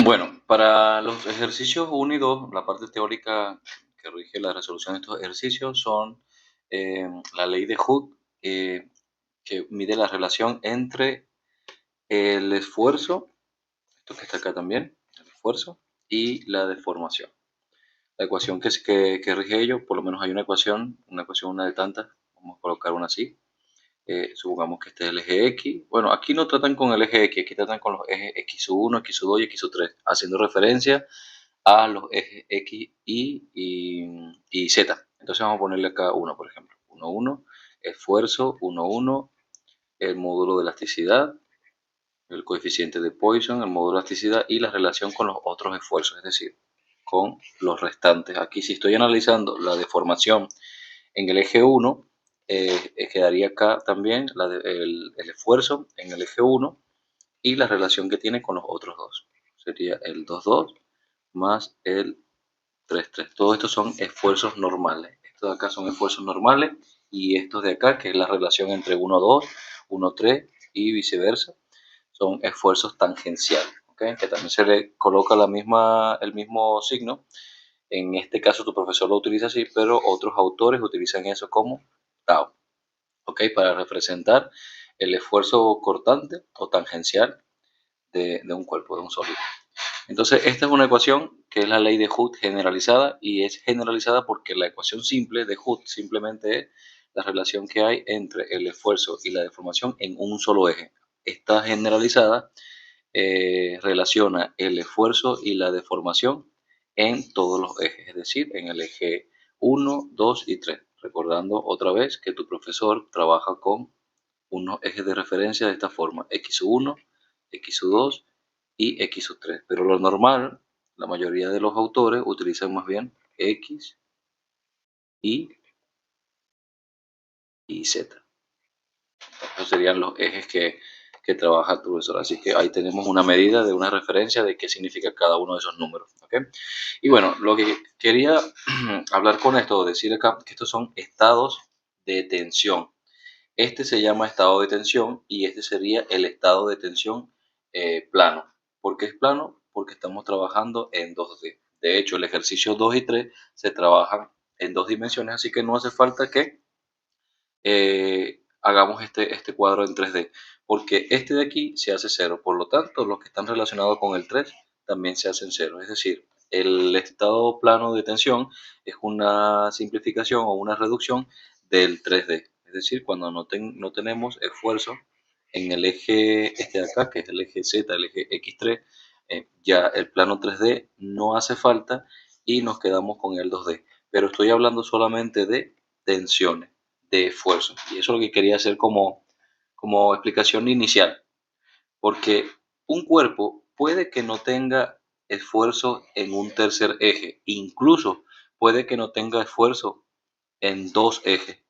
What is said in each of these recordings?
Bueno, para los ejercicios 1 y 2, la parte teórica que rige la resolución de estos ejercicios son la ley de Hooke, que mide la relación entre el esfuerzo, esto que está acá también, el esfuerzo, y la deformación. La ecuación que rige ello, por lo menos hay una ecuación, una de tantas, vamos a colocar una así. Supongamos que este es el eje X. Bueno, aquí no tratan con el eje X, aquí tratan con los ejes X1, X2 y X3, haciendo referencia a los ejes X, y Z. Entonces vamos a ponerle acá 1, por ejemplo. 1, 1, esfuerzo, 1, 1, el módulo de elasticidad, el coeficiente de Poisson, el módulo de elasticidad y la relación con los otros esfuerzos, es decir, con los restantes. Aquí si estoy analizando la deformación en el eje 1, quedaría acá también el esfuerzo en el eje 1 y la relación que tiene con los otros dos. Sería el 2, 2 más el 3, 3. Todos estos son esfuerzos normales. Estos de acá son esfuerzos normales y estos de acá, que es la relación entre 1, 2, 1, 3 y viceversa, son esfuerzos tangenciales, ¿okay? Que también se le coloca el mismo signo. En este caso tu profesor lo utiliza así, pero otros autores utilizan eso como tau, ¿okay? Para representar el esfuerzo cortante o tangencial de un cuerpo, de un sólido. Entonces, esta es una ecuación que es la ley de Hooke generalizada, y es generalizada porque la ecuación simple de Hooke simplemente es la relación que hay entre el esfuerzo y la deformación en un solo eje. Esta generalizada relaciona el esfuerzo y la deformación en todos los ejes, es decir, en el eje 1, 2 y 3. Recordando otra vez que tu profesor trabaja con unos ejes de referencia de esta forma: X1, X2 y X3. Pero lo normal, la mayoría de los autores utilizan más bien X, y Z. Esos serían los ejes que trabaja tu profesor. Así que ahí tenemos una medida de una referencia de qué significa cada uno de esos números. ¿Okay? Y bueno, lo que quería hablar con esto, decir acá, que estos son estados de tensión. Este se llama estado de tensión y este sería el estado de tensión plano. ¿Por qué es plano? Porque estamos trabajando en 2D. De hecho, el ejercicio 2 y 3 se trabajan en 2 dimensiones, así que no hace falta que hagamos este cuadro en 3D, porque este de aquí se hace 0. Por lo tanto, los que están relacionados con el 3 también se hacen 0. Es decir, el estado plano de tensión es una simplificación o una reducción del 3D. Es decir, cuando no tenemos esfuerzo en el eje este de acá, que es el eje Z, el eje X3, ya el plano 3D no hace falta y nos quedamos con el 2D. Pero estoy hablando solamente de tensiones, de esfuerzo. Y eso es lo que quería hacer como explicación inicial. Porque un cuerpo puede que no tenga esfuerzo en un tercer eje, incluso puede que no tenga esfuerzo en 2 ejes,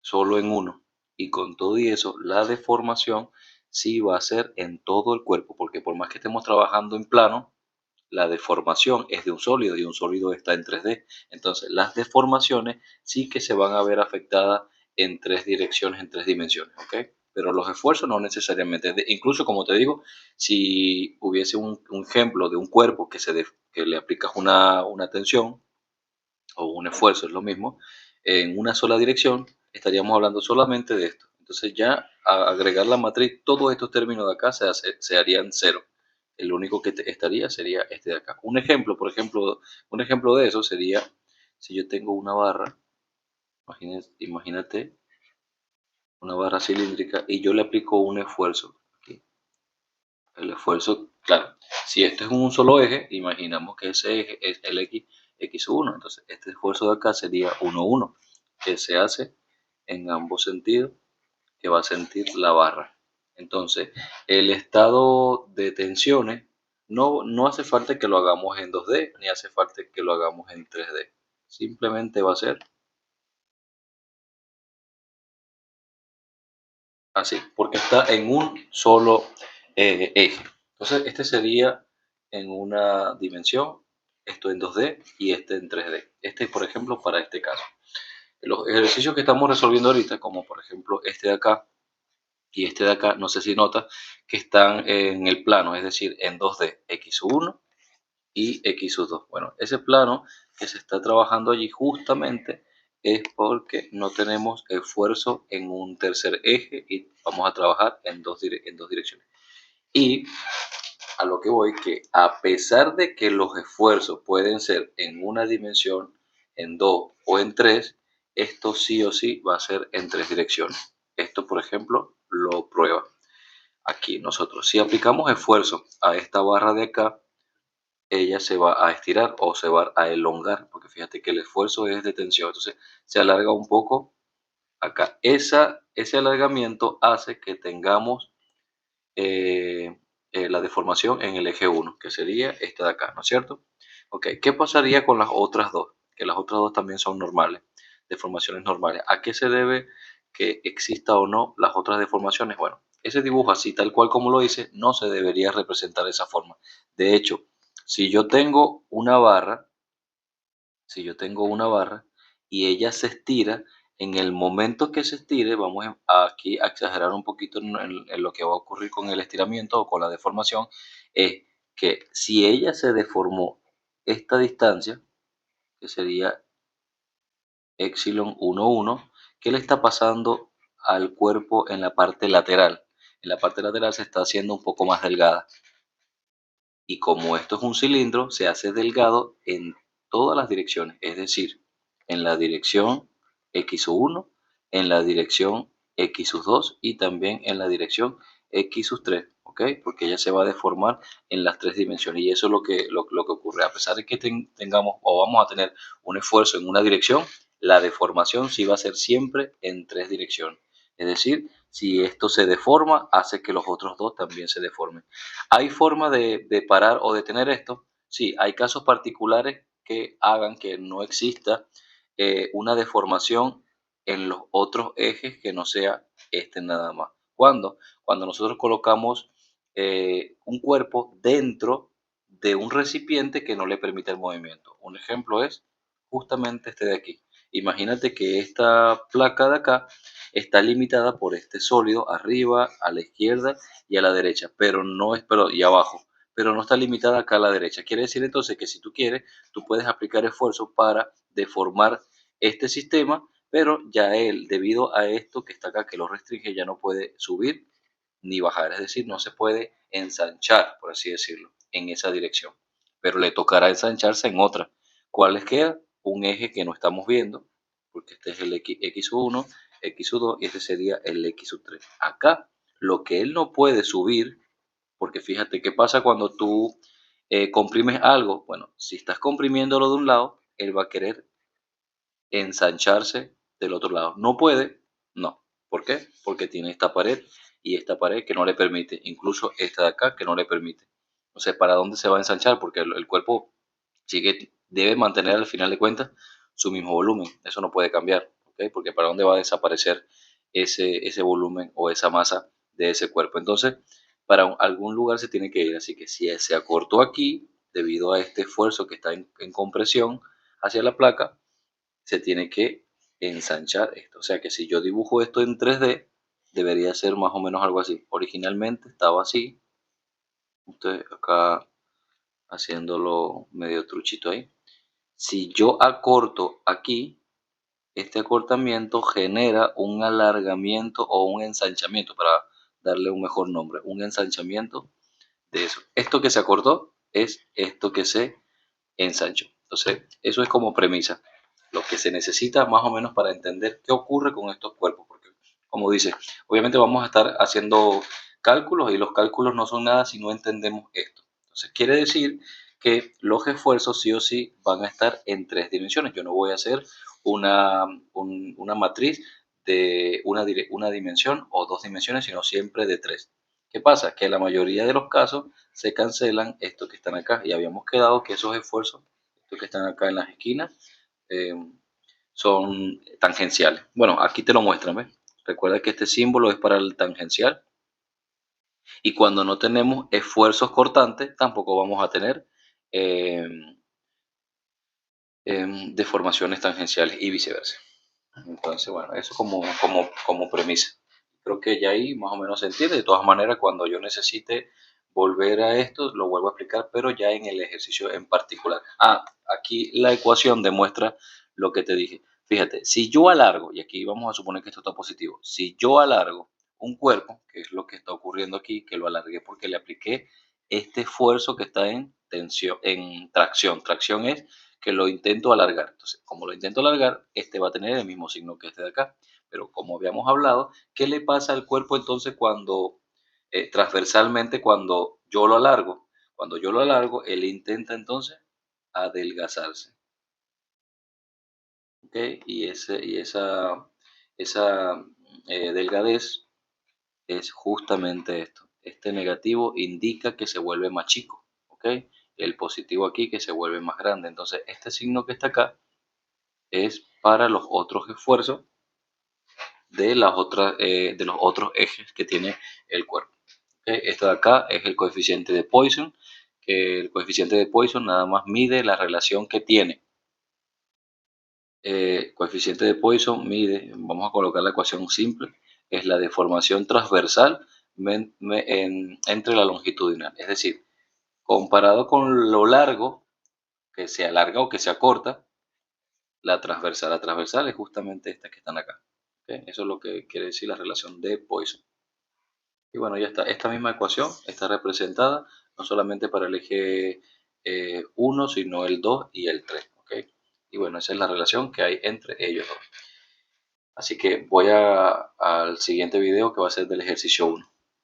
solo en uno. Y con todo y eso, la deformación sí va a ser en todo el cuerpo, porque por más que estemos trabajando en plano, la deformación es de un sólido y un sólido está en 3D. Entonces, las deformaciones sí que se van a ver afectadas en 3 direcciones, en 3 dimensiones, ¿ok? Pero los esfuerzos no necesariamente. Incluso, como te digo, si hubiese un ejemplo de un cuerpo que le aplicas una tensión o un esfuerzo, es lo mismo, en una sola dirección, estaríamos hablando solamente de esto. Entonces ya a agregar la matriz, todos estos términos de acá se harían 0. El único que estaría sería este de acá. Un ejemplo, por ejemplo, un ejemplo de eso sería si yo tengo una barra, imagínate una barra cilíndrica y yo le aplico un esfuerzo aquí. El esfuerzo, claro, si esto es un solo eje, imaginamos que ese eje es el X1. Entonces, este esfuerzo de acá sería 1, 1, que se hace en ambos sentidos, que va a sentir la barra. Entonces, el estado de tensiones no hace falta que lo hagamos en 2D, ni hace falta que lo hagamos en 3D. Simplemente va a ser así, porque está en un solo eje. Entonces, este sería en una dimensión, esto en 2D y este en 3D. Este, por ejemplo, para este caso. Los ejercicios que estamos resolviendo ahorita, como por ejemplo este de acá, y este de acá, no sé si notas que están en el plano, es decir, en 2D, x1 y x2. Bueno, ese plano que se está trabajando allí justamente es porque no tenemos esfuerzo en un tercer eje y vamos a trabajar en dos direcciones. Y a lo que voy, que a pesar de que los esfuerzos pueden ser en una dimensión, en dos o en tres, esto sí o sí va a ser en tres direcciones. Esto, por ejemplo, lo prueba. Aquí nosotros, si aplicamos esfuerzo a esta barra de acá, ella se va a estirar o se va a elongar, porque fíjate que el esfuerzo es de tensión, entonces se alarga un poco acá. Ese alargamiento hace que tengamos la deformación en el eje 1, que sería esta de acá, ¿no es cierto? Ok, ¿qué pasaría con las otras dos? Que las otras dos también son normales, deformaciones normales. ¿A qué se debe que exista o no las otras deformaciones? Bueno, ese dibujo así, tal cual como lo hice, no se debería representar de esa forma. De hecho, si yo tengo una barra, si yo tengo una barra y ella se estira, en el momento que se estire, vamos aquí a exagerar un poquito en lo que va a ocurrir con el estiramiento o con la deformación, es que si ella se deformó esta distancia, que sería epsilon 1,1, ¿qué le está pasando al cuerpo en la parte lateral? En la parte lateral se está haciendo un poco más delgada. Y como esto es un cilindro, se hace delgado en todas las direcciones, es decir, en la dirección x1, en la dirección x2 y también en la dirección x3, ¿ok? Porque ella se va a deformar en las tres dimensiones y eso es lo que ocurre. A pesar de que tengamos o vamos a tener un esfuerzo en una dirección, la deformación sí va a ser siempre en tres direcciones. Es decir, si esto se deforma, hace que los otros dos también se deformen. ¿Hay forma de parar o detener esto? Sí, hay casos particulares que hagan que no exista una deformación en los otros ejes que no sea este nada más. ¿Cuándo? Cuando nosotros colocamos un cuerpo dentro de un recipiente que no le permite el movimiento. Un ejemplo es justamente este de aquí. Imagínate que esta placa de acá está limitada por este sólido arriba, a la izquierda y a la derecha, pero no es, pero y abajo, pero no está limitada acá a la derecha. Quiere decir entonces que si tú quieres, tú puedes aplicar esfuerzo para deformar este sistema, pero ya él, debido a esto que está acá, que lo restringe, ya no puede subir ni bajar, es decir, no se puede ensanchar, por así decirlo, en esa dirección, pero le tocará ensancharse en otra. ¿Cuál les queda? Un eje que no estamos viendo, porque este es el X1, X2 y este sería el X3. Acá, lo que él no puede subir, porque fíjate qué pasa cuando tú comprimes algo. Bueno, si estás comprimiéndolo de un lado, él va a querer ensancharse del otro lado. ¿No puede? No. ¿Por qué? Porque tiene esta pared y esta pared que no le permite, incluso esta de acá que no le permite. No sé para dónde se va a ensanchar, porque el cuerpo debe mantener al final de cuentas su mismo volumen. Eso no puede cambiar, ¿ok? Porque para dónde va a desaparecer ese volumen o esa masa de ese cuerpo. Entonces, para algún lugar se tiene que ir. Así que si se acortó aquí, debido a este esfuerzo que está en compresión hacia la placa, se tiene que ensanchar esto. O sea que si yo dibujo esto en 3D, debería ser más o menos algo así. Originalmente estaba así. Estoy acá haciéndolo medio truchito ahí. Si yo acorto aquí, este acortamiento genera un alargamiento o un ensanchamiento, para darle un mejor nombre, un ensanchamiento de eso. Esto que se acortó es esto que se ensanchó. Entonces, eso es como premisa, lo que se necesita más o menos para entender qué ocurre con estos cuerpos, porque como dice, obviamente vamos a estar haciendo cálculos y los cálculos no son nada si no entendemos esto. Entonces, quiere decir que los esfuerzos sí o sí van a estar en tres dimensiones. Yo no voy a hacer una matriz de una dimensión o dos dimensiones, sino siempre de tres. ¿Qué pasa? Que la mayoría de los casos se cancelan estos que están acá y habíamos quedado que esos esfuerzos, estos que están acá en las esquinas, eh, son tangenciales. Bueno, aquí te lo muestran, ¿ves? Recuerda que este símbolo es para el tangencial y cuando no tenemos esfuerzos cortantes tampoco vamos a tener eh, deformaciones tangenciales y viceversa. Entonces, bueno, eso como premisa. Creo que ya ahí más o menos se entiende. De todas maneras, cuando yo necesite volver a esto, lo vuelvo a explicar, pero ya en el ejercicio en particular. Aquí la ecuación demuestra lo que te dije. Fíjate, si yo alargo, y aquí vamos a suponer que esto está positivo, si yo alargo un cuerpo, que es lo que está ocurriendo aquí, que lo alargué porque le apliqué este esfuerzo que está en tensión, en tracción. Tracción es que lo intento alargar. Entonces, como lo intento alargar, este va a tener el mismo signo que este de acá. Pero como habíamos hablado, ¿qué le pasa al cuerpo entonces cuando transversalmente cuando yo lo alargo? Cuando yo lo alargo, él intenta entonces adelgazarse, ¿ok? Y esa delgadez es justamente esto. Este negativo indica que se vuelve más chico, ¿ok? El positivo aquí que se vuelve más grande. Entonces, este signo que está acá es para los otros esfuerzos de los otros ejes que tiene el cuerpo. ¿Ok? Esto de acá es el coeficiente de Poisson, que el coeficiente de Poisson nada más mide la relación que tiene. Coeficiente de Poisson mide, vamos a colocar la ecuación simple, es la deformación transversal entre la longitudinal. Es decir, comparado con lo largo, que se alarga o que se acorta, la transversal es justamente esta que están acá. ¿Ok? Eso es lo que quiere decir la relación de Poisson. Y bueno, ya está. Esta misma ecuación está representada no solamente para el eje 1, sino el 2 y el 3. ¿Ok? Y bueno, esa es la relación que hay entre ellos dos. Así que voy al siguiente video que va a ser del ejercicio 1.